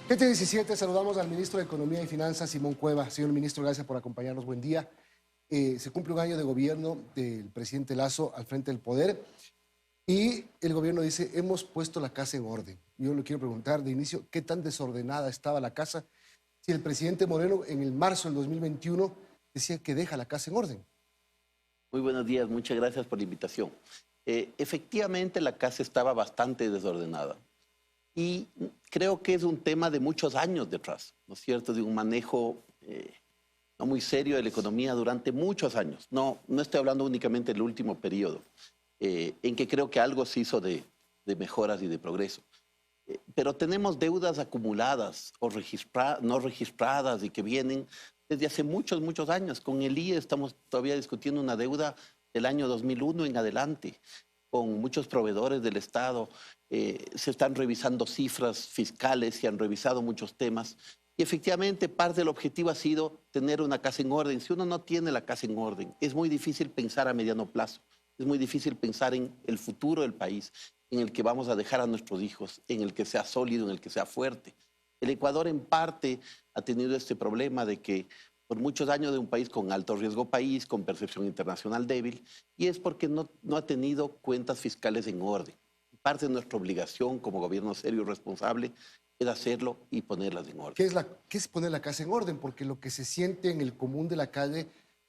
7:17, saludamos al ministro de Economía y Finanzas, Simón Cueva. Señor ministro, gracias por acompañarnos. Buen día. Se cumple un año de gobierno del presidente Lasso al frente del poder y el gobierno dice, hemos puesto la casa en orden. Yo le quiero preguntar de inicio, ¿qué tan desordenada estaba la casa? Si el presidente Moreno en el marzo del 2021 decía que deja la casa en orden. Muy buenos días, muchas gracias por la invitación. Efectivamente, la casa estaba bastante desordenada y creo que es un tema de muchos años detrás, ¿no es cierto?, de un manejo no muy serio de la economía durante muchos años. No estoy hablando únicamente del último periodo, en que creo que algo se hizo de mejoras y de progreso. Pero tenemos deudas acumuladas o no registradas y que vienen desde hace muchos años. Con el IE estamos todavía discutiendo una deuda del año 2001 en adelante, con muchos proveedores del Estado. Se están revisando cifras fiscales, se han revisado muchos temas. Y efectivamente parte del objetivo ha sido tener una casa en orden. Si uno no tiene la casa en orden, es muy difícil pensar a mediano plazo. Es muy difícil pensar en el futuro del país, en el que vamos a dejar a nuestros hijos, en el que sea sólido, en el que sea fuerte. El Ecuador en parte ha tenido este problema de que por muchos años de un país con alto riesgo país, con percepción internacional débil, y es porque no ha tenido cuentas fiscales en orden. Parte de nuestra obligación como gobierno serio y responsable es hacerlo y ponerlas en orden. ¿Qué es poner la casa en orden? Porque lo que se siente en el común de la calle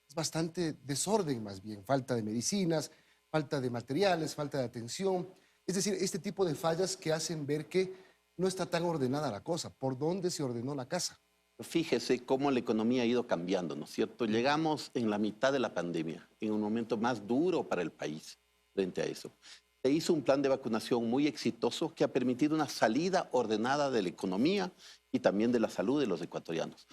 es bastante desorden más bien. Falta de medicinas, falta de materiales, falta de atención. Es decir, este tipo de fallas que hacen ver que no está tan ordenada la cosa. ¿Por dónde se ordenó la casa? Fíjese cómo la economía ha ido cambiando, ¿no es cierto? Llegamos en la mitad de la pandemia, en un momento más duro para el país frente a eso. Se hizo un plan de vacunación muy exitoso que ha permitido una salida ordenada de la economía y también de la salud de los ecuatorianos.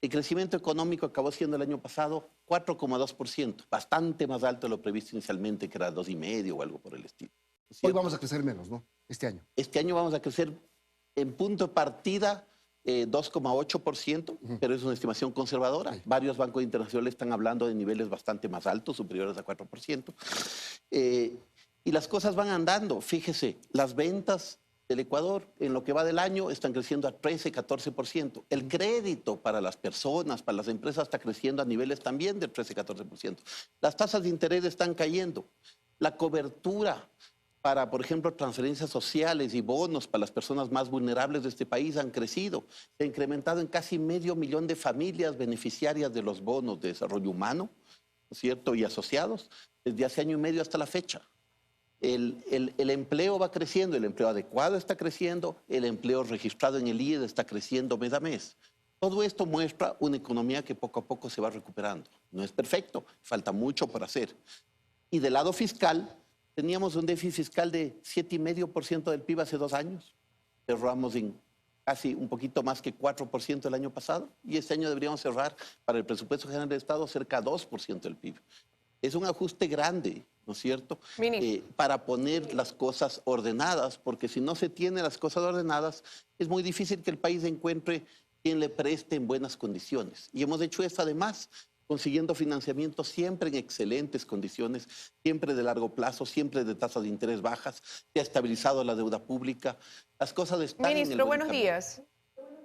El crecimiento económico acabó siendo el año pasado 4,2%, bastante más alto de lo previsto inicialmente, que era 2,5% o algo por el estilo. Hoy vamos a crecer menos, ¿no? Este año. Este año vamos a crecer en punto de partida 2,8%, pero es una estimación conservadora. Sí. Varios bancos internacionales están hablando de niveles bastante más altos, superiores a 4%. Y las cosas van andando. Fíjese, las ventas del Ecuador en lo que va del año están creciendo a 13, 14%. El crédito para las personas, para las empresas está creciendo a niveles también de 13, 14%. Las tasas de interés están cayendo. La cobertura para, por ejemplo, transferencias sociales y bonos para las personas más vulnerables de este país han crecido. Se ha incrementado en casi 500,000 de familias beneficiarias de los bonos de desarrollo humano, ¿no es cierto?, y asociados, desde hace año y medio hasta la fecha. El empleo va creciendo, el empleo adecuado está creciendo, el empleo registrado en el IED está creciendo mes a mes. Todo esto muestra una economía que poco a poco se va recuperando. No es perfecto, falta mucho por hacer. Y del lado fiscal, teníamos un déficit fiscal de 7,5% del PIB hace 2 años. Cerramos en casi un poquito más que 4% el año pasado y este año deberíamos cerrar para el presupuesto general del Estado cerca de 2% del PIB. Es un ajuste grande, ¿no es cierto?, para poner las cosas ordenadas, porque si no se tienen las cosas ordenadas, es muy difícil que el país encuentre quien le preste en buenas condiciones. Y hemos hecho esto además, consiguiendo financiamiento siempre en excelentes condiciones, siempre de largo plazo, siempre de tasas de interés bajas, se ha estabilizado la deuda pública. Las cosas están en el Ministro, buenos días.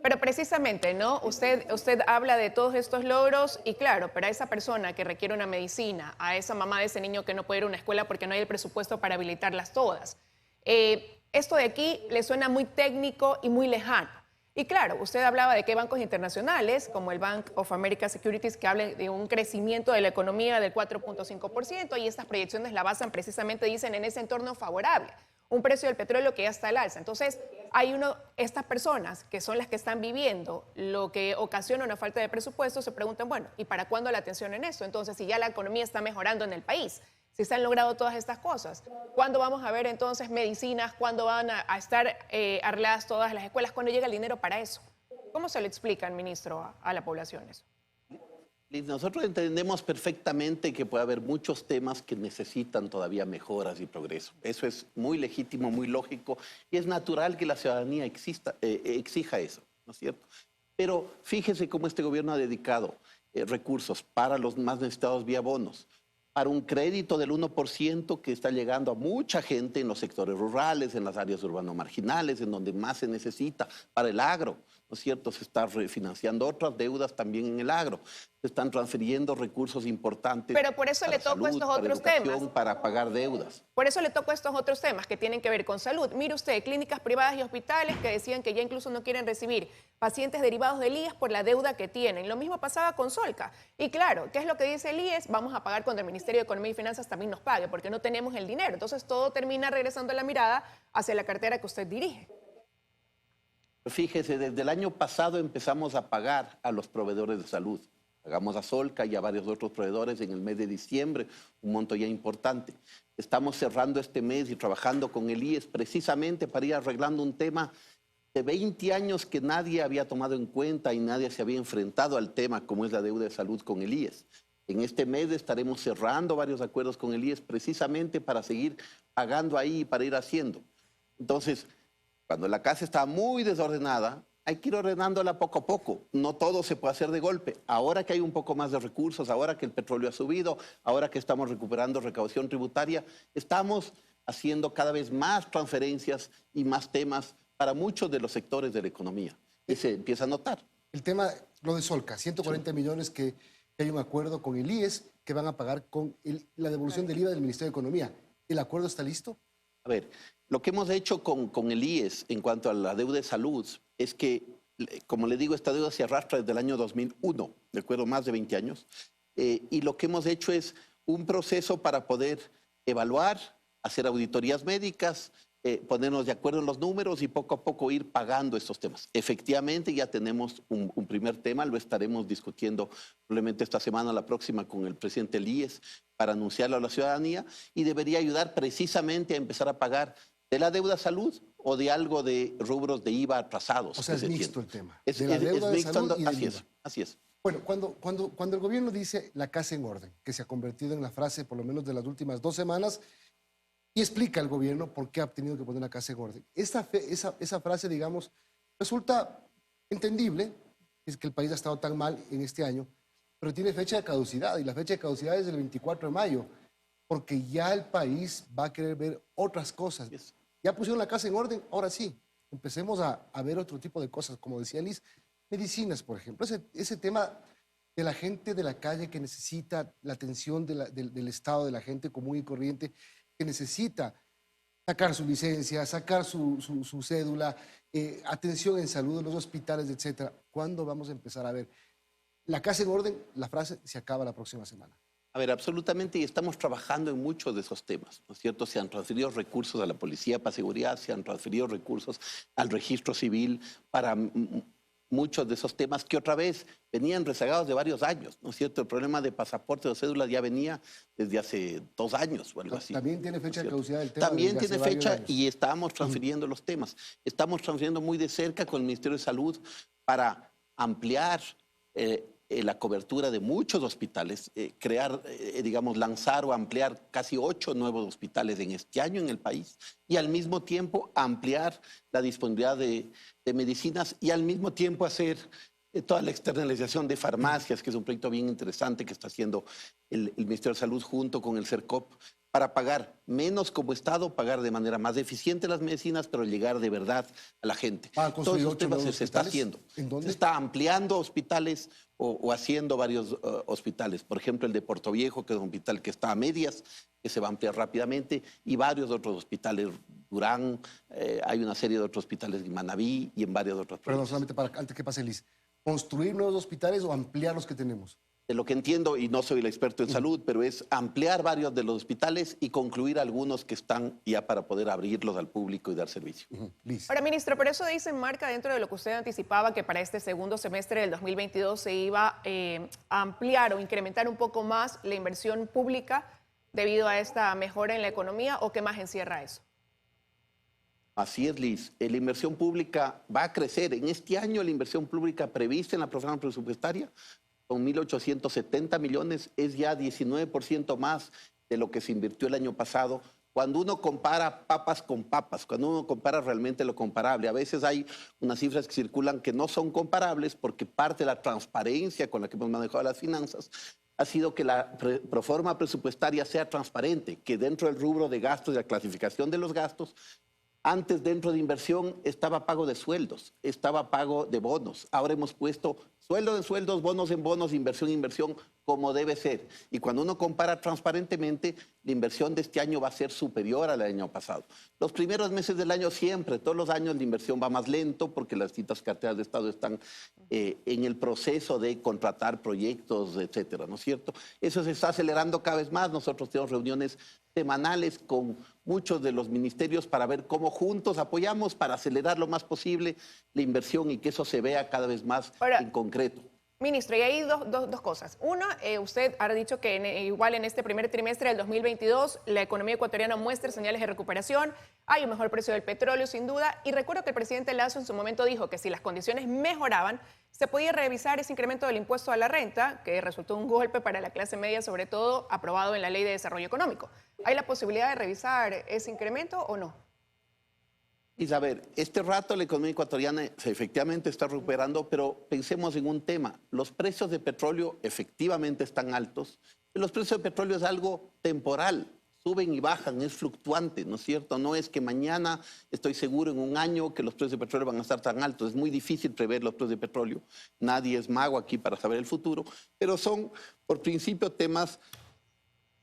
Pero precisamente, ¿no? Usted habla de todos estos logros y claro, para esa persona que requiere una medicina, a esa mamá de ese niño que no puede ir a una escuela porque no hay el presupuesto para habilitarlas todas, esto de aquí le suena muy técnico y muy lejano. Y claro, usted hablaba de que hay bancos internacionales, como el Bank of America Securities, que hablan de un crecimiento de la economía del 4,5% y estas proyecciones la basan precisamente, dicen, en ese entorno favorable. Un precio del petróleo que ya está al alza. Entonces, estas personas que son las que están viviendo lo que ocasiona una falta de presupuesto, se preguntan, bueno, ¿y para cuándo la atención en eso? Entonces, si ya la economía está mejorando en el país, si se han logrado todas estas cosas, ¿cuándo vamos a ver entonces medicinas? ¿Cuándo van a estar arregladas todas las escuelas? ¿Cuándo llega el dinero para eso? ¿Cómo se lo explican, ministro, a la población eso? Nosotros entendemos perfectamente que puede haber muchos temas que necesitan todavía mejoras y progreso. Eso es muy legítimo, muy lógico y es natural que la ciudadanía exija eso, ¿no es cierto? Pero fíjese cómo este gobierno ha dedicado recursos para los más necesitados vía bonos, para un crédito del 1% que está llegando a mucha gente en los sectores rurales, en las áreas urbano-marginales, en donde más se necesita, para el agro, ¿no es cierto? Se está refinanciando otras deudas también en el agro. Se están transfiriendo recursos importantes. Pero por eso para le toco salud, estos para otros educación, temas. para pagar deudas. Por eso le toco estos otros temas que tienen que ver con salud. Mire usted, clínicas privadas y hospitales que decían que ya incluso no quieren recibir pacientes derivados del IES por la deuda que tienen. Lo mismo pasaba con Solca. Y claro, ¿qué es lo que dice el IES? Vamos a pagar cuando el Ministerio de Economía y Finanzas también nos pague, porque no tenemos el dinero. Entonces todo termina regresando la mirada hacia la cartera que usted dirige. Fíjese, desde el año pasado empezamos a pagar a los proveedores de salud. Pagamos a Solca y a varios otros proveedores en el mes de diciembre, un monto ya importante. Estamos cerrando este mes y trabajando con el IES precisamente para ir arreglando un tema de 20 años que nadie había tomado en cuenta y nadie se había enfrentado al tema, como es la deuda de salud con el IES. En este mes estaremos cerrando varios acuerdos con el IES precisamente para seguir pagando ahí y para ir haciendo. Entonces, cuando la casa está muy desordenada, hay que ir ordenándola poco a poco. No todo se puede hacer de golpe. Ahora que hay un poco más de recursos, ahora que el petróleo ha subido, ahora que estamos recuperando recaudación tributaria, estamos haciendo cada vez más transferencias y más temas para muchos de los sectores de la economía. Y se empieza a notar. El tema, lo de Solca, 140 millones que hay un acuerdo con el IES que van a pagar con la devolución del IVA del Ministerio de Economía. ¿El acuerdo está listo? A ver, lo que hemos hecho con el IES en cuanto a la deuda de salud es que, como le digo, esta deuda se arrastra desde el año 2001, de acuerdo, más de 20 años, y lo que hemos hecho es un proceso para poder evaluar, hacer auditorías médicas, ponernos de acuerdo en los números y poco a poco ir pagando estos temas. Efectivamente, ya tenemos un primer tema, lo estaremos discutiendo probablemente esta semana o la próxima con el presidente del IES para anunciarlo a la ciudadanía y debería ayudar precisamente a empezar a pagar de la deuda salud o de algo de rubros de IVA atrasados. O sea, es mixto el tema. De la deuda de salud y del IVA. Así es. Bueno, cuando el gobierno dice la casa en orden, que se ha convertido en la frase por lo menos de las últimas 2 semanas, y explica al gobierno por qué ha tenido que poner la casa en orden. Esa frase, digamos, resulta entendible, es que el país ha estado tan mal en este año, pero tiene fecha de caducidad, y la fecha de caducidad es el 24 de mayo, porque ya el país va a querer ver otras cosas. Ya pusieron la casa en orden, ahora sí, empecemos a ver otro tipo de cosas, como decía Liz, medicinas, por ejemplo. Ese tema de la gente de la calle que necesita la atención del Estado, de la gente común y corriente, que necesita sacar su licencia, sacar su cédula, atención en salud en los hospitales, etc. ¿Cuándo vamos a empezar a ver la casa en orden? La frase se acaba la próxima semana. A ver, absolutamente, y estamos trabajando en muchos de esos temas, ¿no es cierto? Se han transferido recursos a la Policía para Seguridad, se han transferido recursos al registro civil para muchos de esos temas que otra vez venían rezagados de varios años, ¿no es cierto? El problema de pasaportes o cédulas ya venía desde hace 2 años o algo así. También tiene fecha ¿no de caducidad el tema. También tiene fecha y estamos transfiriendo los temas. Estamos transfiriendo muy de cerca con el Ministerio de Salud para ampliar la cobertura de muchos hospitales, crear, digamos, lanzar o ampliar casi 8 nuevos hospitales en este año en el país y al mismo tiempo ampliar la disponibilidad de medicinas y al mismo tiempo hacer toda la externalización de farmacias, que es un proyecto bien interesante que está haciendo el Ministerio de Salud junto con el CERCOP, para pagar menos como Estado, pagar de manera más eficiente las medicinas, pero llegar de verdad a la gente. Todos esos temas se está haciendo. ¿En dónde? Se está ampliando hospitales o haciendo varios hospitales. Por ejemplo, el de Puerto Viejo, que es un hospital que está a medias, que se va a ampliar rápidamente, y varios otros hospitales, Durán, hay una serie de otros hospitales en Manabí y en varios otros Perdón, proyectos. solamente antes que pase Liz, ¿construir nuevos hospitales o ampliar los que tenemos? De lo que entiendo, y no soy el experto en salud, pero es ampliar varios de los hospitales y concluir algunos que están ya para poder abrirlos al público y dar servicio. Liz. Ahora, ministro, pero eso dice, marca dentro de lo que usted anticipaba, que para este segundo semestre del 2022 se iba a ampliar o incrementar un poco más la inversión pública debido a esta mejora en la economía, ¿o qué más encierra eso? Así es, Liz. La inversión pública va a crecer. En este año la inversión pública prevista en la programa presupuestaria con 1.870 millones, es ya 19% más de lo que se invirtió el año pasado. Cuando uno compara papas con papas, cuando uno compara realmente lo comparable, a veces hay unas cifras que circulan que no son comparables porque parte de la transparencia con la que hemos manejado las finanzas ha sido que la proforma presupuestaria sea transparente, que dentro del rubro de gastos y la clasificación de los gastos, antes dentro de inversión estaba pago de sueldos, estaba pago de bonos. Ahora hemos puesto sueldo de sueldos, bonos en bonos, inversión en inversión, como debe ser. Y cuando uno compara transparentemente, la inversión de este año va a ser superior al del año pasado. Los primeros meses del año siempre, todos los años la inversión va más lento porque las distintas carteras de Estado están en el proceso de contratar proyectos, etcétera, ¿no es cierto? Eso se está acelerando cada vez más. Nosotros tenemos reuniones semanales con muchos de los ministerios para ver cómo juntos apoyamos para acelerar lo más posible la inversión y que eso se vea cada vez más en concreto. Ministro, y hay dos cosas. Una, usted ha dicho que igual en este primer trimestre del 2022 la economía ecuatoriana muestra señales de recuperación, hay un mejor precio del petróleo sin duda, y recuerdo que el presidente Lasso en su momento dijo que si las condiciones mejoraban, se podía revisar ese incremento del impuesto a la renta, que resultó un golpe para la clase media, sobre todo aprobado en la Ley de Desarrollo Económico. ¿Hay la posibilidad de revisar ese incremento o no? Y a ver, este rato la economía ecuatoriana efectivamente está recuperando, pero pensemos en un tema. Los precios de petróleo efectivamente están altos. Los precios de petróleo es algo temporal, suben y bajan, es fluctuante, ¿no es cierto? No es que mañana, estoy seguro, en un año, que los precios de petróleo van a estar tan altos. Es muy difícil prever los precios de petróleo. Nadie es mago aquí para saber el futuro, pero son, por principio, temas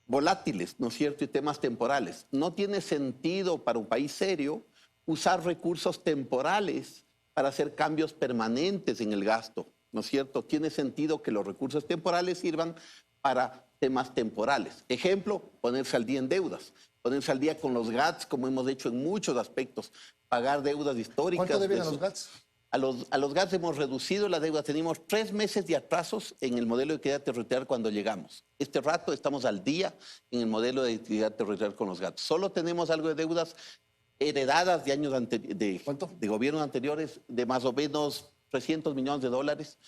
volátiles, ¿no es cierto? Y temas temporales. No tiene sentido para un país serio usar recursos temporales para hacer cambios permanentes en el gasto, ¿no es cierto? Tiene sentido que los recursos temporales sirvan para temas temporales. Ejemplo, ponerse al día en deudas, ponerse al día con los GATS, como hemos hecho en muchos aspectos, pagar deudas históricas. ¿Cuánto deben a los GATS? A los GATS hemos reducido la deuda. Tenemos 3 meses de atrasos en el modelo de equidad territorial cuando llegamos. Este rato estamos al día en el modelo de equidad territorial con los GATS. Solo tenemos algo de deudas heredadas de años de gobiernos anteriores, de más o menos 300 millones de dólares.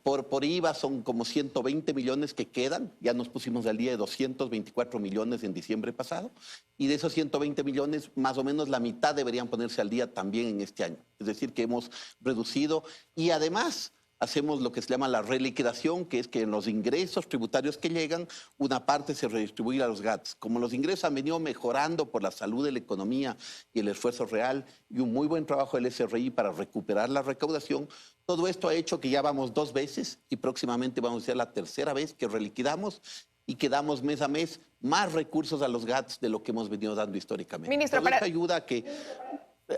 Por IVA son como 120 millones que quedan. Ya nos pusimos al día de 224 millones en diciembre pasado. Y de esos 120 millones, más o menos la mitad deberían ponerse al día también en este año. Es decir, que hemos reducido y además hacemos lo que se llama la reliquidación, que es que en los ingresos tributarios que llegan, una parte se redistribuye a los GATS. Como los ingresos han venido mejorando por la salud de la economía y el esfuerzo real y un muy buen trabajo del SRI para recuperar la recaudación, todo esto ha hecho que ya vamos 2 veces y próximamente vamos a ser la 3ª vez que reliquidamos y que damos mes a mes más recursos a los GATS de lo que hemos venido dando históricamente. Ministro, todo esto ayuda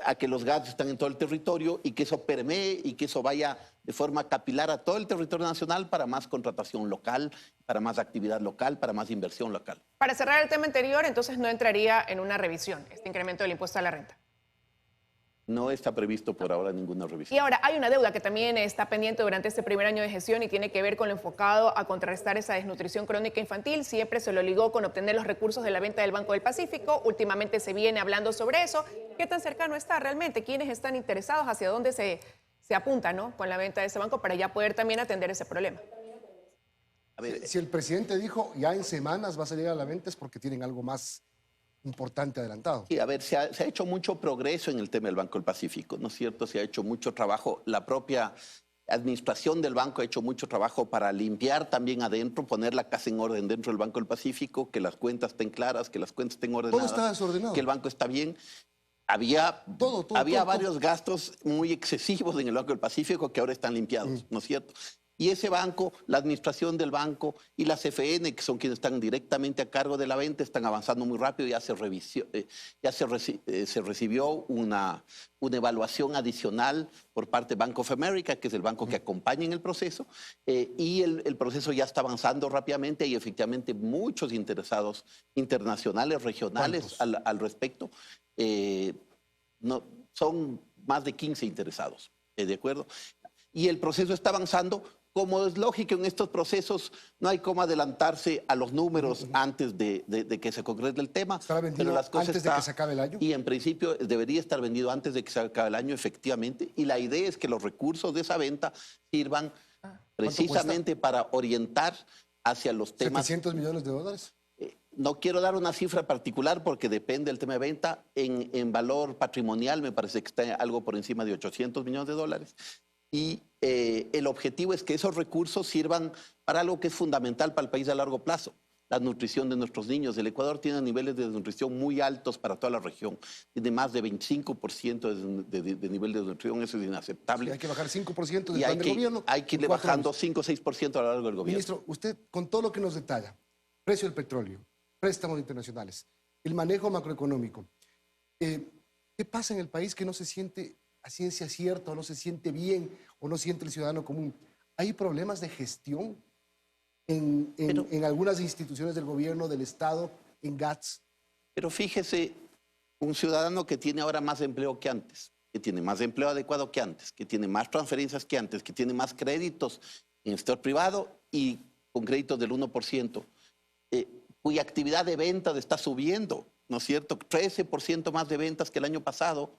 a que los GATS están en todo el territorio y que eso permee y que eso vaya de forma capilar a todo el territorio nacional para más contratación local, para más actividad local, para más inversión local. Para cerrar el tema anterior, entonces no entraría en una revisión este incremento del impuesto a la renta. No está previsto por ahora ninguna revisión. Y ahora, hay una deuda que también está pendiente durante este primer año de gestión y tiene que ver con lo enfocado a contrarrestar esa desnutrición crónica infantil. Siempre se lo ligó con obtener los recursos de la venta del Banco del Pacífico. Últimamente se viene hablando sobre eso. ¿Qué tan cercano está realmente? ¿Quiénes están interesados? ¿Hacia dónde se apunta, ¿no?, con la venta de ese banco para ya poder también atender ese problema? A ver, si el presidente dijo ya en semanas va a salir a la venta es porque tienen algo más importante adelantado. Sí, a ver, se ha hecho mucho progreso en el tema del Banco del Pacífico, ¿no es cierto? Se ha hecho mucho trabajo. La propia administración del banco ha hecho mucho trabajo para limpiar también adentro, poner la casa en orden dentro del Banco del Pacífico, que las cuentas estén claras, que las cuentas estén ordenadas. Todo está desordenado. Que el banco está bien. Había varios gastos muy excesivos en el Banco del Pacífico que ahora están limpiados, ¿no es cierto? Y ese banco, la administración del banco y la CFN, que son quienes están directamente a cargo de la venta, están avanzando muy rápido. Ya se recibió una evaluación adicional por parte de Bank of America, que es el banco que acompaña en el proceso, y el proceso ya está avanzando rápidamente. Hay efectivamente muchos interesados internacionales, regionales al respecto. Son más de 15 interesados, ¿de acuerdo? Y el proceso está avanzando. Como es lógico, en estos procesos no hay cómo adelantarse a los números antes de que se concrete el tema. ¿Estará vendido antes de que se acabe el año? Y en principio debería estar vendido antes de que se acabe el año, efectivamente. Y la idea es que los recursos de esa venta sirvan precisamente para orientar hacia los temas. ¿700 millones de dólares? No quiero dar una cifra particular porque depende del tema de venta. En valor patrimonial me parece que está algo por encima de 800 millones de dólares. Y el objetivo es que esos recursos sirvan para algo que es fundamental para el país a largo plazo. La nutrición de nuestros niños. El Ecuador tiene niveles de desnutrición muy altos para toda la región. Tiene más de 25% de nivel de desnutrición. Eso es inaceptable. Sí, hay que bajar 5% del Y plan del gobierno. hay que irle bajando 5 o 6% a lo largo del gobierno. Ministro, usted, con todo lo que nos detalla, precio del petróleo, préstamos internacionales, el manejo macroeconómico, ¿qué pasa en el país que no se siente a ciencia cierta o no se siente bien o no siente el ciudadano común? ¿Hay problemas de gestión en algunas instituciones del gobierno, del Estado, en GATS? Pero fíjese, un ciudadano que tiene ahora más empleo que antes, que tiene más empleo adecuado que antes, que tiene más transferencias que antes, que tiene más créditos en el sector privado y con créditos del 1%, cuya actividad de ventas está subiendo, ¿no es cierto? 13% más de ventas que el año pasado.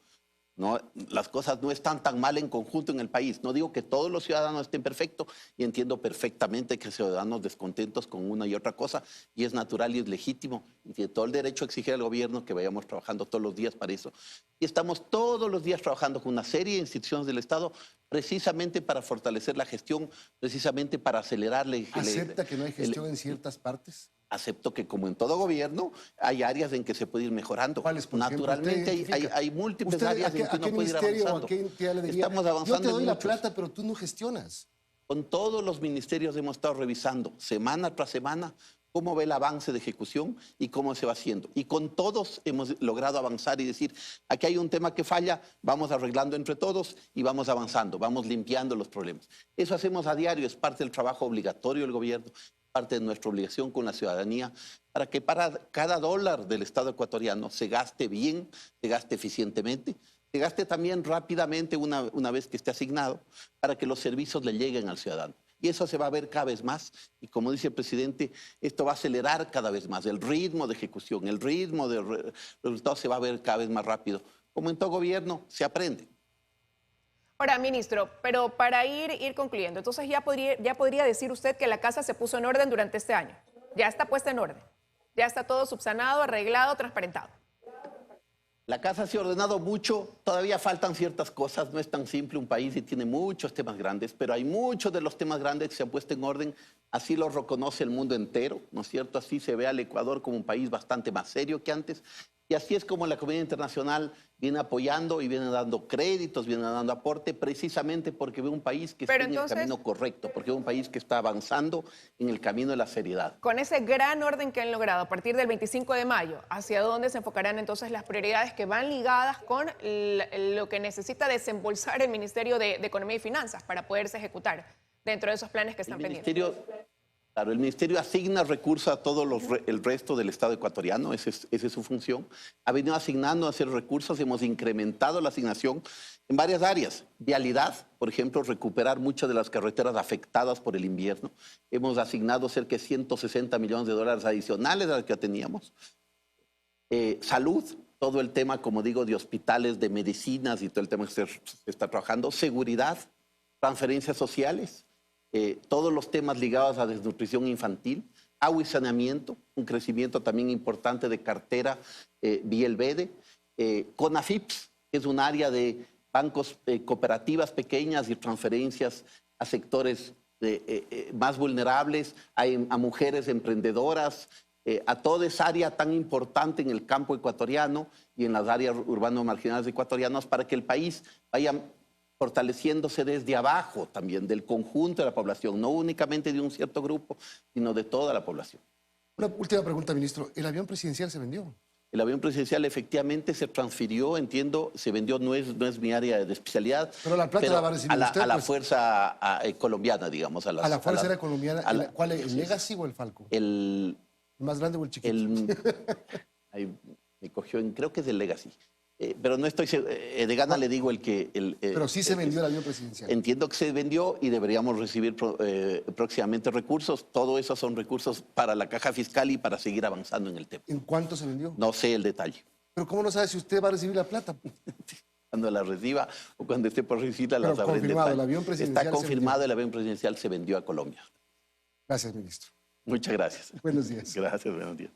No, las cosas no están tan mal en conjunto en el país. No digo que todos los ciudadanos estén perfectos y entiendo perfectamente que ciudadanos descontentos con una y otra cosa, y es natural y es legítimo y tiene todo el derecho a exigir al gobierno que vayamos trabajando todos los días para eso. Y estamos todos los días trabajando con una serie de instituciones del Estado precisamente para fortalecer la gestión, precisamente para acelerarle. ¿Acepta que no hay gestión en ciertas partes? Acepto que, como en todo gobierno, hay áreas en que se puede ir mejorando. ¿Cuáles, por ejemplo, naturalmente hay múltiples áreas en que uno puede ir avanzando. Estamos avanzando. Yo te doy en la muchos. plata, pero tú no gestionas. Con todos los ministerios hemos estado revisando semana tras semana cómo ve el avance de ejecución y cómo se va haciendo. Y con todos hemos logrado avanzar y decir, aquí hay un tema que falla, vamos arreglando entre todos y vamos avanzando, vamos limpiando los problemas. Eso hacemos a diario, es parte del trabajo obligatorio del gobierno, parte de nuestra obligación con la ciudadanía, para que para cada dólar del Estado ecuatoriano se gaste bien, se gaste eficientemente, se gaste también rápidamente una vez que esté asignado, para que los servicios le lleguen al ciudadano. Y eso se va a ver cada vez más. Y como dice el presidente, esto va a acelerar cada vez más. El ritmo de ejecución, el ritmo de resultados se va a ver cada vez más rápido. Como en todo gobierno, se aprende. Ahora, ministro, pero para ir concluyendo, entonces ya podría decir usted que la casa se puso en orden durante este año. Ya está puesta en orden. Ya está todo subsanado, arreglado, transparentado. La casa se ha ordenado mucho, todavía faltan ciertas cosas, no es tan simple un país y tiene muchos temas grandes, pero hay muchos de los temas grandes que se han puesto en orden, así lo reconoce el mundo entero, ¿no es cierto? Así se ve al Ecuador como un país bastante más serio que antes, y así es como la comunidad internacional viene apoyando y viene dando créditos, viene dando aporte, precisamente porque ve un país que está en el camino correcto, porque ve un país que está avanzando en el camino de la seriedad. Con ese gran orden que han logrado a partir del 25 de mayo, ¿hacia dónde se enfocarán entonces las prioridades que van ligadas con lo que necesita desembolsar el Ministerio de Economía y Finanzas para poderse ejecutar dentro de esos planes que están pendientes? Claro, el Ministerio asigna recursos a todo el resto del Estado ecuatoriano, esa es su función. Ha venido asignando recursos, hemos incrementado la asignación en varias áreas. Vialidad, por ejemplo, recuperar muchas de las carreteras afectadas por el invierno. Hemos asignado cerca de 160 millones de dólares adicionales a las que ya teníamos. Salud, todo el tema, como digo, de hospitales, de medicinas y todo el tema que se está trabajando. Seguridad, transferencias sociales. Todos los temas ligados a desnutrición infantil, agua y saneamiento, un crecimiento también importante de cartera vía el BEDE, CONAFIPS, que es un área de bancos, cooperativas pequeñas y transferencias a sectores más vulnerables, a mujeres emprendedoras, a toda esa área tan importante en el campo ecuatoriano y en las áreas urbanas marginales ecuatorianas para que el país vaya fortaleciéndose desde abajo también, del conjunto de la población, no únicamente de un cierto grupo, sino de toda la población. Una última pregunta, ministro. ¿El avión presidencial se vendió? El avión presidencial efectivamente se transfirió, entiendo, se vendió, no es mi área de especialidad. Pero la plata la va a recibir usted. A la fuerza colombiana, digamos. ¿A la fuerza aérea colombiana? ¿Cuál es, el Legacy o el Falcon? ¿El más grande o el chiquito? Ahí me cogió creo que es el Legacy. Pero no estoy seguro, de gana le digo el que... pero sí se vendió el avión presidencial. Entiendo que se vendió y deberíamos recibir próximamente recursos. Todo eso son recursos para la caja fiscal y para seguir avanzando en el tema. ¿En cuánto se vendió? No sé el detalle. ¿Pero cómo no sabe si usted va a recibir la plata? Cuando la reciba o cuando esté por recibirla la sabré en confirmado, detalle. el avión presidencial está confirmado, el avión presidencial se vendió a Colombia. Gracias, ministro. Muchas gracias. Buenos días. Gracias, buenos días.